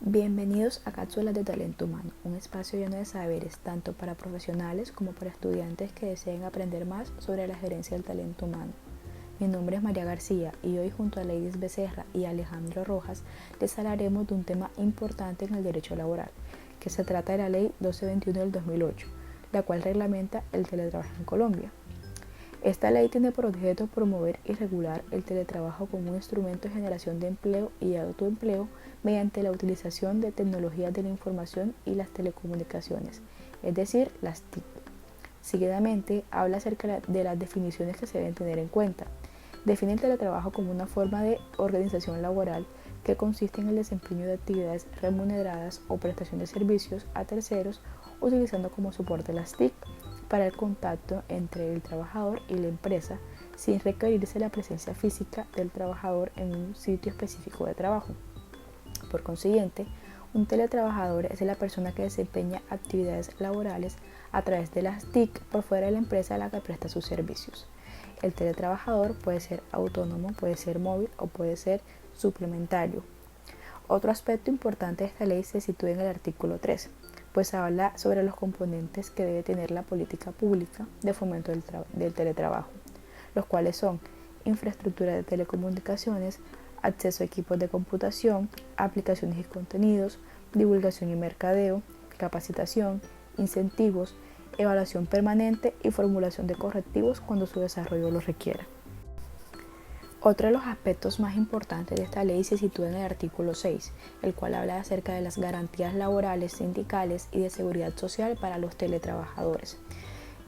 Bienvenidos a Cápsulas de Talento Humano, un espacio lleno de saberes tanto para profesionales como para estudiantes que deseen aprender más sobre la gerencia del talento humano. Mi nombre es María García y hoy junto a Leidis Becerra y Alejandro Rojas les hablaremos de un tema importante en el derecho laboral, que se trata de la Ley 1221 del 2008, la cual reglamenta el teletrabajo en Colombia. Esta ley tiene por objeto promover y regular el teletrabajo como un instrumento de generación de empleo y autoempleo mediante la utilización de tecnologías de la información y las telecomunicaciones, es decir, las TIC. Seguidamente, habla acerca de las definiciones que se deben tener en cuenta. Define el teletrabajo como una forma de organización laboral que consiste en el desempeño de actividades remuneradas o prestación de servicios a terceros utilizando como soporte las TIC para el contacto entre el trabajador y la empresa sin requerirse la presencia física del trabajador en un sitio específico de trabajo. Por consiguiente, un teletrabajador es la persona que desempeña actividades laborales a través de las TIC por fuera de la empresa a la que presta sus servicios. El teletrabajador puede ser autónomo, puede ser móvil o puede ser suplementario. Otro aspecto importante de esta ley se sitúa en el artículo 3, pues habla sobre los componentes que debe tener la política pública de fomento del teletrabajo, los cuales son infraestructura de telecomunicaciones, acceso a equipos de computación, aplicaciones y contenidos, divulgación y mercadeo, capacitación, incentivos, evaluación permanente y formulación de correctivos cuando su desarrollo lo requiera. Otro de los aspectos más importantes de esta ley se sitúa en el artículo 6, el cual habla acerca de las garantías laborales, sindicales y de seguridad social para los teletrabajadores.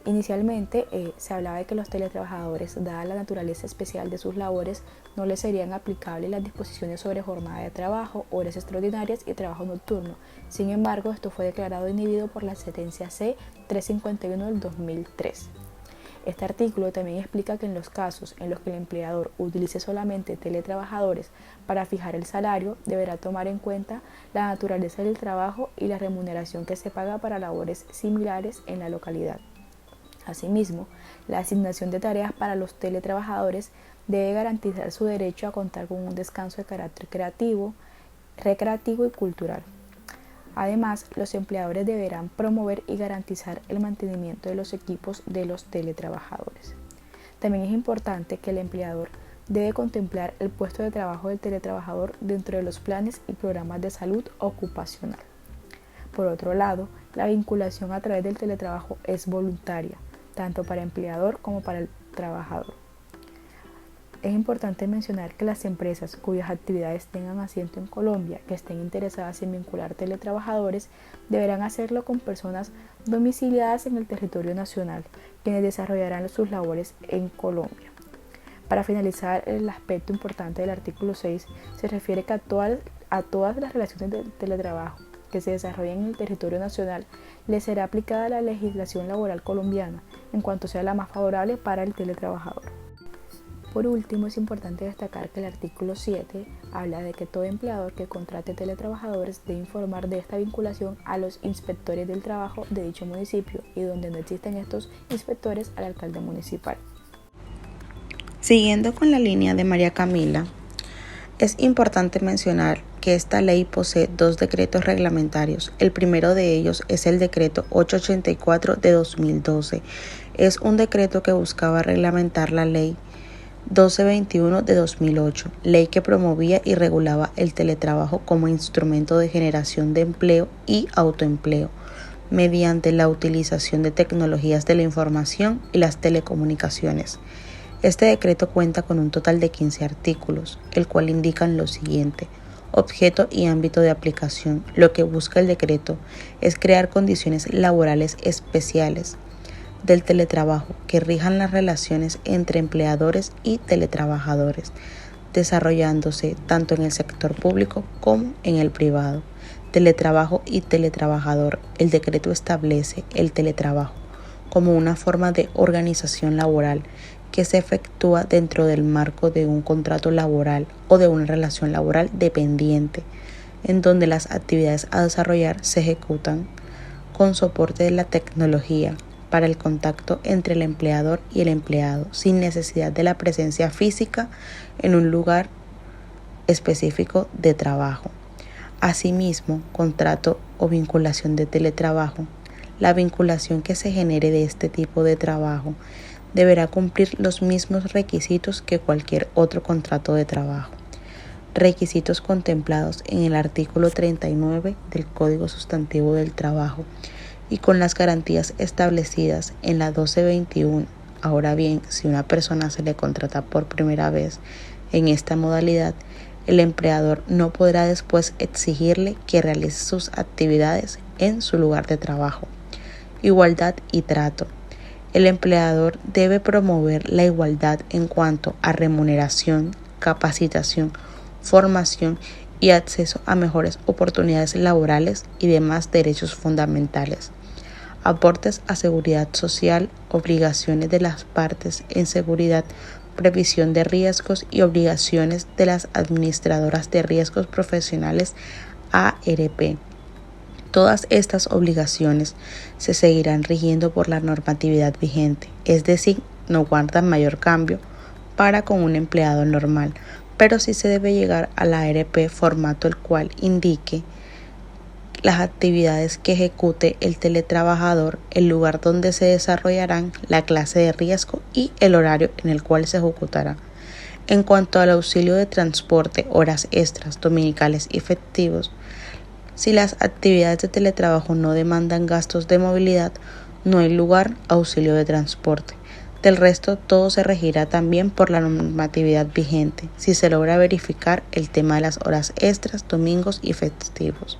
Inicialmente se hablaba de que los teletrabajadores, dada la naturaleza especial de sus labores, no les serían aplicables las disposiciones sobre jornada de trabajo, horas extraordinarias y trabajo nocturno. Sin embargo, esto fue declarado inhibido por la sentencia C-351 del 2003. Este artículo también explica que en los casos en los que el empleador utilice solamente teletrabajadores para fijar el salario, deberá tomar en cuenta la naturaleza del trabajo y la remuneración que se paga para labores similares en la localidad. Asimismo, la asignación de tareas para los teletrabajadores debe garantizar su derecho a contar con un descanso de carácter creativo, recreativo y cultural. Además, los empleadores deberán promover y garantizar el mantenimiento de los equipos de los teletrabajadores. También es importante que el empleador debe contemplar el puesto de trabajo del teletrabajador dentro de los planes y programas de salud ocupacional. Por otro lado, la vinculación a través del teletrabajo es voluntaria, tanto para el empleador como para el trabajador. Es importante mencionar que las empresas cuyas actividades tengan asiento en Colombia, que estén interesadas en vincular teletrabajadores, deberán hacerlo con personas domiciliadas en el territorio nacional, quienes desarrollarán sus labores en Colombia. Para finalizar, el aspecto importante del artículo 6 se refiere que a todas las relaciones de teletrabajo que se desarrollen en el territorio nacional les será aplicada la legislación laboral colombiana, en cuanto sea la más favorable para el teletrabajador. Por último, es importante destacar que el artículo 7 habla de que todo empleador que contrate teletrabajadores debe informar de esta vinculación a los inspectores del trabajo de dicho municipio y donde no existen estos inspectores al alcalde municipal. Siguiendo con la línea de María Camila, es importante mencionar que esta ley posee dos decretos reglamentarios. El primero de ellos es el decreto 884 de 2012. Es un decreto que buscaba reglamentar la ley 1221 de 2008, ley que promovía y regulaba el teletrabajo como instrumento de generación de empleo y autoempleo, mediante la utilización de tecnologías de la información y las telecomunicaciones. Este decreto cuenta con un total de 15 artículos, el cual indican lo siguiente: objeto y ámbito de aplicación. Lo que busca el decreto es crear condiciones laborales especiales del teletrabajo que rijan las relaciones entre empleadores y teletrabajadores, desarrollándose tanto en el sector público como en el privado. Teletrabajo y teletrabajador. El decreto establece el teletrabajo como una forma de organización laboral que se efectúa dentro del marco de un contrato laboral o de una relación laboral dependiente, en donde las actividades a desarrollar se ejecutan con soporte de la tecnología para el contacto entre el empleador y el empleado, sin necesidad de la presencia física en un lugar específico de trabajo. Asimismo, contrato o vinculación de teletrabajo. La vinculación que se genere de este tipo de trabajo deberá cumplir los mismos requisitos que cualquier otro contrato de trabajo. Requisitos contemplados en el artículo 39 del Código Sustantivo del Trabajo y con las garantías establecidas en la 1221. Ahora bien, si una persona se le contrata por primera vez en esta modalidad, el empleador no podrá después exigirle que realice sus actividades en su lugar de trabajo. Igualdad y trato. El empleador debe promover la igualdad en cuanto a remuneración, capacitación, formación y acceso a mejores oportunidades laborales y demás derechos fundamentales. Aportes a seguridad social, obligaciones de las partes en seguridad, previsión de riesgos y obligaciones de las administradoras de riesgos profesionales ARP. Todas estas obligaciones se seguirán rigiendo por la normatividad vigente, es decir, no guardan mayor cambio para con un empleado normal, pero sí se debe llegar a la ARP formato el cual indique las actividades que ejecute el teletrabajador, el lugar donde se desarrollarán, la clase de riesgo y el horario en el cual se ejecutará. En cuanto al auxilio de transporte, horas extras, dominicales y festivos, si las actividades de teletrabajo no demandan gastos de movilidad, no hay lugar a auxilio de transporte. Del resto, todo se regirá también por la normatividad vigente, si se logra verificar el tema de las horas extras, domingos y festivos.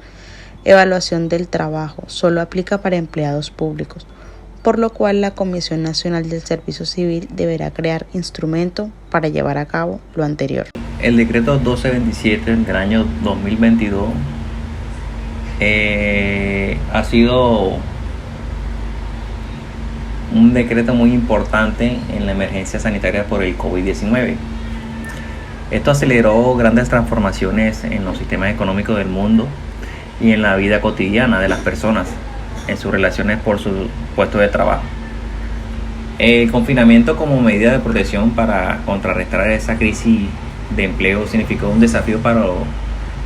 Evaluación del trabajo solo aplica para empleados públicos, por lo cual la Comisión Nacional del Servicio Civil deberá crear instrumento para llevar a cabo lo anterior. El decreto 1227 del año 2022 ha sido un decreto muy importante en la emergencia sanitaria por el COVID-19. Esto aceleró grandes transformaciones en los sistemas económicos del mundo y en la vida cotidiana de las personas, en sus relaciones por su puesto de trabajo. El confinamiento como medida de protección para contrarrestar esa crisis de empleo significó un desafío para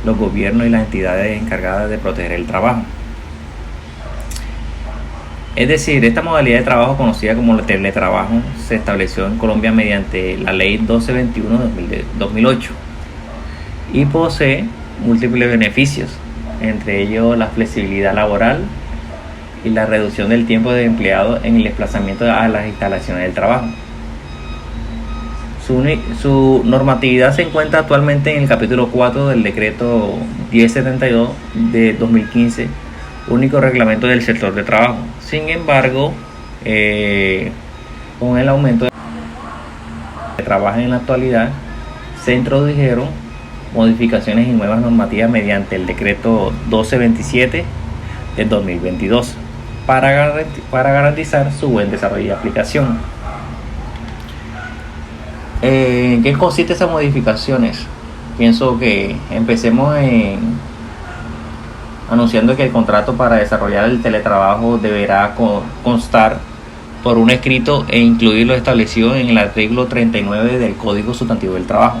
los gobiernos y las entidades encargadas de proteger el trabajo. Es decir, esta modalidad de trabajo, conocida como el teletrabajo, se estableció en Colombia mediante la Ley 1221 de 2008 y posee múltiples beneficios, entre ellos la flexibilidad laboral y la reducción del tiempo de empleado en el desplazamiento a las instalaciones del trabajo. Su normatividad se encuentra actualmente en el capítulo 4 del decreto 1072 de 2015, único reglamento del sector de trabajo. Sin embargo, con el aumento de trabajo en la actualidad, se introdujeron modificaciones y nuevas normativas mediante el decreto 1227 del 2022 para garantizar su buen desarrollo y aplicación. ¿En qué consisten esas modificaciones? Pienso que empecemos anunciando que el contrato para desarrollar el teletrabajo deberá constar por un escrito e incluir lo establecido en el artículo 39 del Código Sustantivo del Trabajo.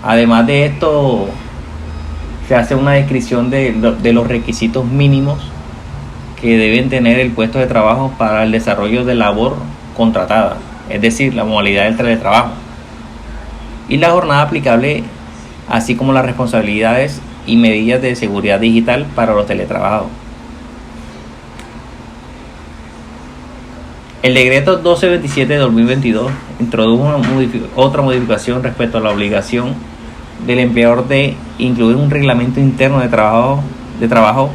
Además de esto, se hace una descripción de los requisitos mínimos que deben tener el puesto de trabajo para el desarrollo de labor contratada, es decir, la modalidad del teletrabajo, y la jornada aplicable, así como las responsabilidades y medidas de seguridad digital para los teletrabajados. El decreto 1227 de 2022 introdujo otra modificación respecto a la obligación del empleador de incluir un reglamento interno de trabajo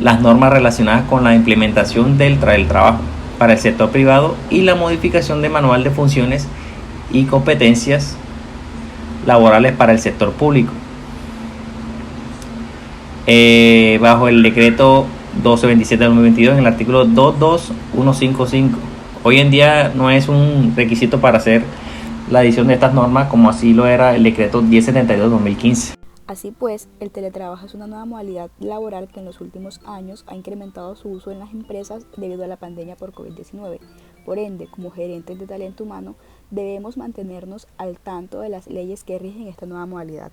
las normas relacionadas con la implementación del trabajo para el sector privado y la modificación de manual de funciones y competencias laborales para el sector público. Bajo el decreto 1227 de 2022 en el artículo 22155. Hoy en día no es un requisito para hacer la adición de estas normas como así lo era el decreto 1072 de 2015. Así pues, el teletrabajo es una nueva modalidad laboral que en los últimos años ha incrementado su uso en las empresas debido a la pandemia por COVID-19. Por ende, como gerentes de talento humano, debemos mantenernos al tanto de las leyes que rigen esta nueva modalidad,